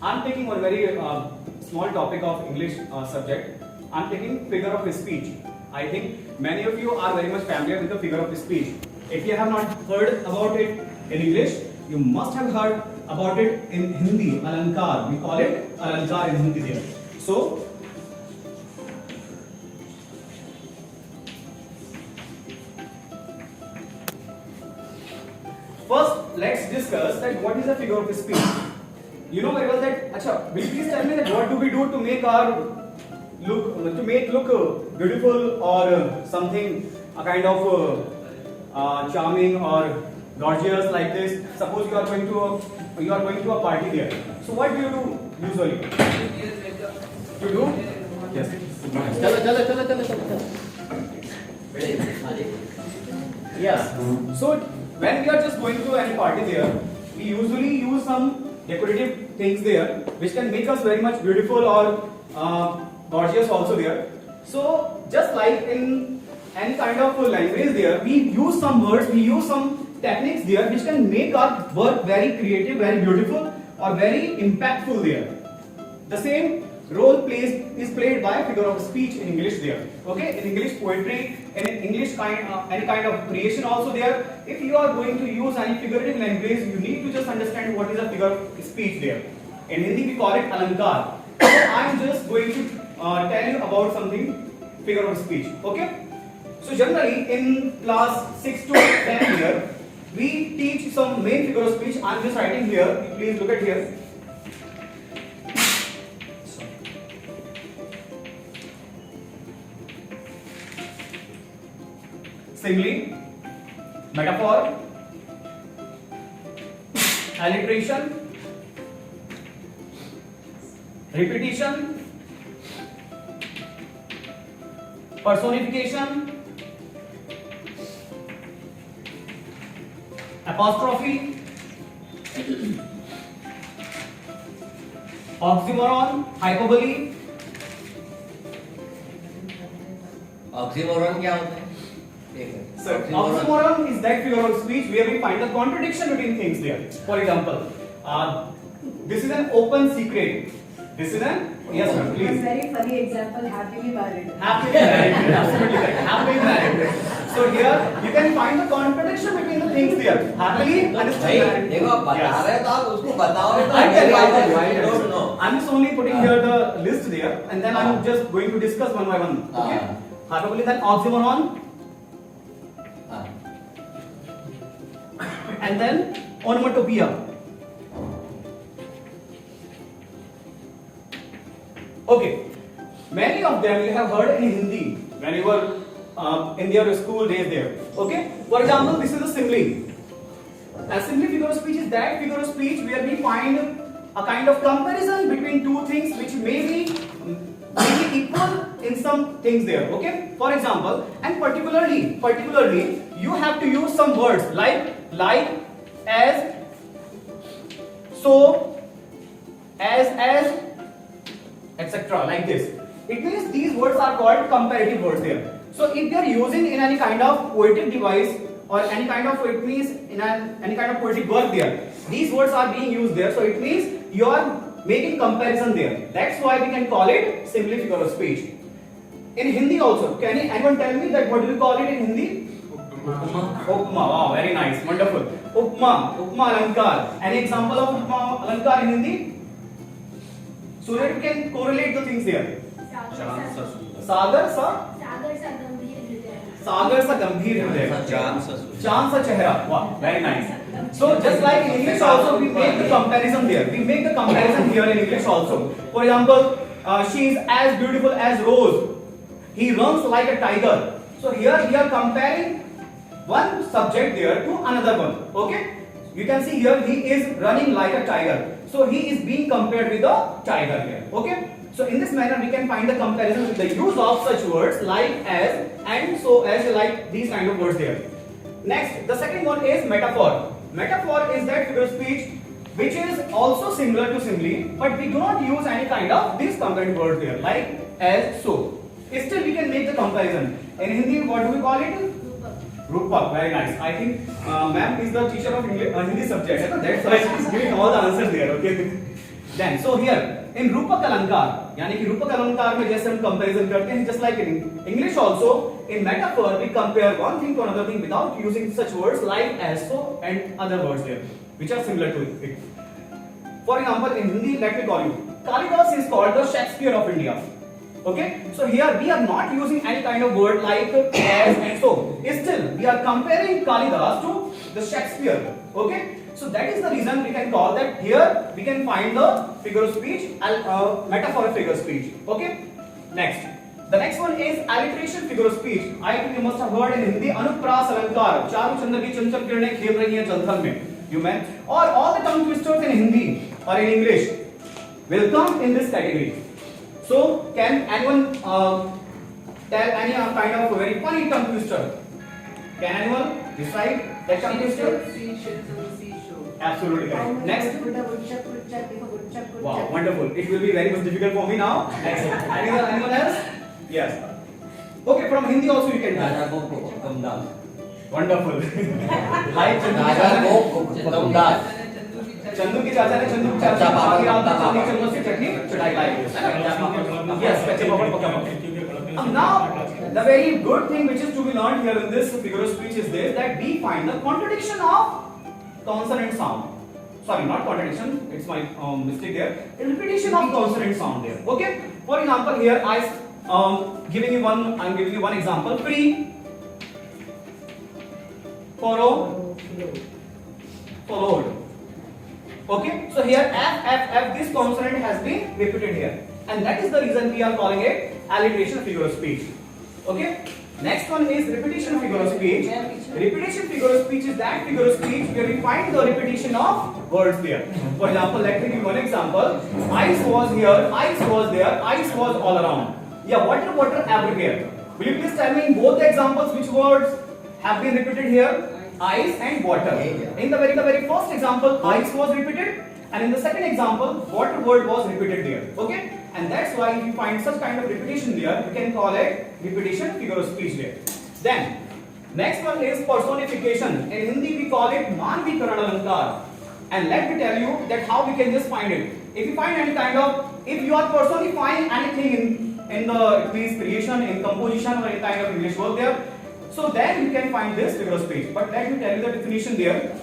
I'm taking one very small topic of English subject. I'm taking figure of speech. I think many of you are very much familiar with the figure of speech. If you have not heard about it in English, you must have heard about it in Hindi, Alankar. We call it Alankar in Hindi there. So, first, let's discuss that what is a figure of speech. You know very well that. Acha, will you please tell me that what do we do to make our look beautiful or something a kind of charming or gorgeous like this. Suppose you are going to a party there. So what do you do usually? You do? Yes. Yes. So when we are just going to any party there, we usually use some decorative things there which can make us very much beautiful or gorgeous also there. So just like in any kind of language there, we use some words, we use some techniques there which can make our work very creative, very beautiful or very impactful there. The same role is played by figure of speech in English there. Okay, in English poetry, in English any kind of creation also there. If you are going to use any figurative language, you need to just understand what is a figure of speech there. In Hindi we call it Alankar. So I am just going to tell you about something figure of speech. Okay. So generally in class 6 to 10 here, we teach some main figure of speech. I am just writing here. Please look at here. Simile, metaphor, alliteration, repetition, personification, apostrophe, oxymoron, hyperbole. Oxymoron क्या होता है? Sir, oxymoron is that figure of speech where we find a contradiction between things there. For example, this is an open secret. This is an yes, ma'am, please. A very funny example. Happily married. Happily married, absolutely correct. Happily married. So here you can find the contradiction between the things there. Happily and still married. देखो आप बता रहे हैं तो आप उसको बताओ तो I tell you, I don't know. I'm just only putting here the list there, and then I'm just going to discuss one by one. Okay. Hyperbole, then oxymoron, and then onomatopoeia. Okay, many of them you have heard in Hindi when you were in your school days there. Okay, for example, this is a simile. A simile figure of speech is that figure of speech where we find a kind of comparison between two things which may be equal in some things there. Okay, for example, and particularly, you have to use some words like, as, so, as, etc. like this. It means these words are called comparative words there. So if they are using in any kind of poetic device or any kind of, it means in any kind of poetic work there, these words are being used there. So it means you are making comparison there. That's why we can call it simile figure of speech. In Hindi also, can anyone tell me that what do we call it in Hindi? Upma. Wow, very nice, wonderful. Upma Alankar. Any example of Upma Alankar in Hindi? So that we can correlate the things here. सागर सा गंभीर हृदय, चांद सा चेहरा. Wow, very nice. So just like in English also, we make the comparison there. We make the comparison here in English also. For example, she is as beautiful as rose. He runs like a tiger. So here we are comparing one subject there to another one. Okay? You can see here he is running like a tiger. So he is being compared with a tiger here. Okay? So in this manner we can find the comparison with the use of such words like as and so as, like these kind of words there. Next, the second one is metaphor. Metaphor is that figure of speech which is also similar to simile, but we do not use any kind of these comparative words there like as, so. Still we can make the comparison. In Hindi, what do we call it? Rupak, very nice. I think ma'am is the teacher of Hindi subject. That's why she's giving all the answers there. Okay. Then so here in रूपक अलंकार यानी कि रूपक अलंकार में जैसे हम comparison करते हैं, just like in English also, in metaphor we compare one thing to another thing without using such words like as, so and other words there which are similar to it. For example, in Hindi, let me call you, Kalidas is called the Shakespeare of India. Okay, so here we are not using any kind of word like as and so. Still, we are comparing Kalidas to the Shakespeare. Okay, so that is the reason we can call that here we can find the figure of speech, metaphoric figure of speech. Okay, next. The next one is alliteration figure of speech. I think you must have heard in Hindi अनुप्रास अलंकार, चारु चंद्र की चंचल किरणें खेल रही हैं जलथल में. You may, or all the tongue twisters in Hindi or in English will come in this category. So, can anyone tell any kind of very funny tongue twister? Can anyone decide that tongue twister? Absolutely correct. Next. Wow, wonderful. It will be very much difficult for me now. Next. Anyone else? Yes. Okay, from Hindi also you can Raja tell. को हुक्मदास, Wonderful. Like राजा को हुक्मदास, चंदू के चाचा ने चंदू के चाचा बाकी रात तक चटनी चम्मच से चटनी चटाई लाई. Yes, कच्चे पापड़ पका पापड़. Now, the very good thing which is to be learned here in this figure of speech is this, that we find the contradiction of consonant sound. Sorry, not contradiction. It's my mistake there. Repetition of consonant sound there. Okay. For example, here I'm giving you one example. Pre, follow, followed. Okay, so here F, this consonant has been repeated here, and that is the reason we are calling it alliteration figure of speech. Okay, next one is repetition figure of speech. Repetition figure of speech is that figure of speech where we find the repetition of words there. For example, let me give you one example. Ice was here, ice was there, ice was all around. Yeah, water everywhere. Will you please tell me in both the examples which words have been repeated here? Ice and water. In the very first example, ice was repeated, and in the second example, water word was repeated there. Okay, and that's why if you find such kind of repetition there, you can call it repetition figure of speech there. Then next one is personification. In Hindi we call it manvikaran alankar, and let me tell you that how we can just find it. If you find any kind of, if you are personifying anything in the, it means creation, in composition, or any kind of English word there, so then you can find this figure of speech. But let me tell you the definition there.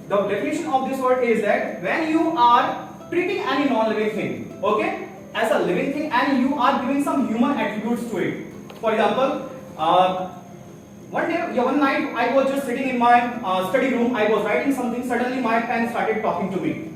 The definition of this word is that when you are treating any non-living thing, okay, as a living thing, and you are giving some human attributes to it. For example, one night I was just sitting in my study room. I was writing something. Suddenly my pen started talking to me.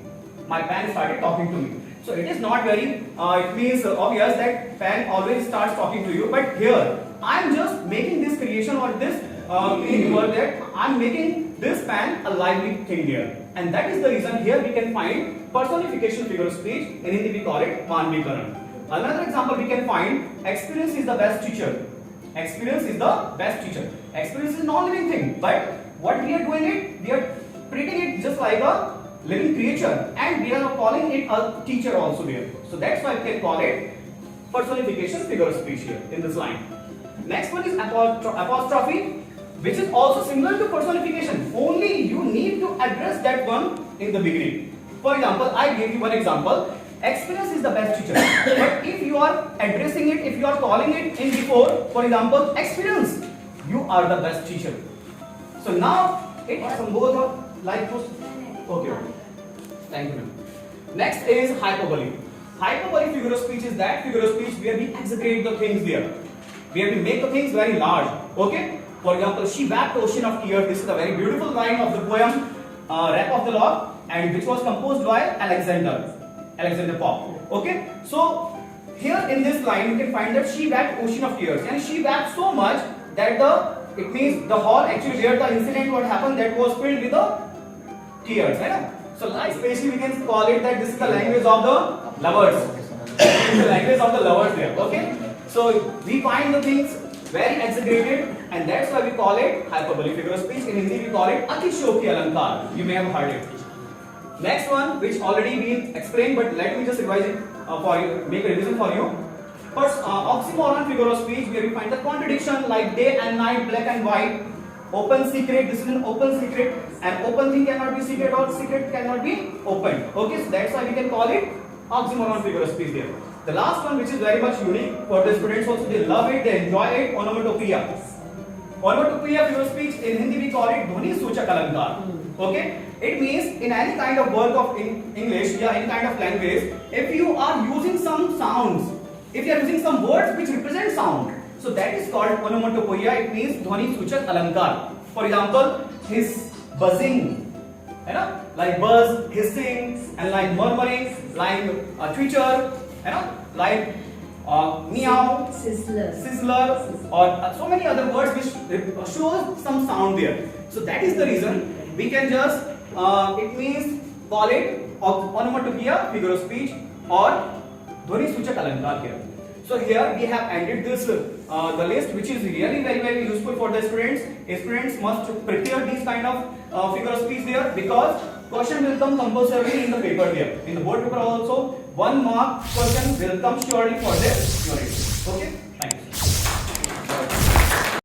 So it is not very. It means obvious that pen always starts talking to you. But here I am just making this creation or this word that I am making this pen a lively thing here, and that is the reason here we can find personification figure of speech. In Hindi we call it manvikaran. Another example we can find, experience is the best teacher. Experience is the best teacher. Experience is non-living thing, but what we are doing it, we are treating it just like a living creature, and we are calling it a teacher also there. So that's why we can call it personification figure of speech here in this line. Next one is apostrophe, which is also similar to personification. Only you need to address that one in the beginning. For example, I gave you one example. Experience is the best teacher. But if you are addressing it, if you are calling it in before, for example, experience, you are the best teacher. So now it some both of like those. Okay. Thank you, ma'am. Next is hyperbole. Hyperbole figure of speech is that figure of speech where we exaggerate the things there. Where we make the things very large. Okay? For example, she wept ocean of tears. This is a very beautiful line of the poem Rap of the Lock, and which was composed by Alexander Pope. Okay? So here in this line you can find that she wept ocean of tears, and she wept so much that it means the hall actually where the incident what happened that was filled with the tears. Right? So especially we can call it that this is the language of the lovers. This is the language of the lovers there. Okay? So we find the things very exaggerated, and that's why we call it hyperbole figure of speech. In Hindi we call it Atishokti Alankar. You may have heard it. Next one, which already been explained, but let me just revise it for you, make a revision for you. First, oxymoron figure of speech where we find the contradiction like day and night, black and white, open secret. This is an open secret, and open thing cannot be secret, or secret cannot be open. Okay, so that's why we can call it oxymoron figure of speech there. The last one, which is very much unique for the students also, they love it, they enjoy it, onomatopoeia. Onomatopoeia figure of speech, in Hindi we call it ध्वनि सूचक अलंकार. Okay, it means in any kind of work of English, yeah, any kind of language, if you are using some sounds, if you are using some words which represent sound, so that is called onomatopoeia. It means ध्वनि सूचक अलंकार. For example, his buzzing, है ना, like buzz, hissing, and like murmuring, like twitcher, है ना, like meow, sizzler, or so many other words which shows some sound there. So that is the reason we can just it means call it onomatopoeia, figure of speech, or ध्वनि सूचक अलंकार here. So here we have ended this the list, which is really very useful for the students. Students must prepare these kind of figure of speech there, because question will come compulsorily in the paper there. In the board paper also, 1 mark question will come surely for this unit. Okay, thank you.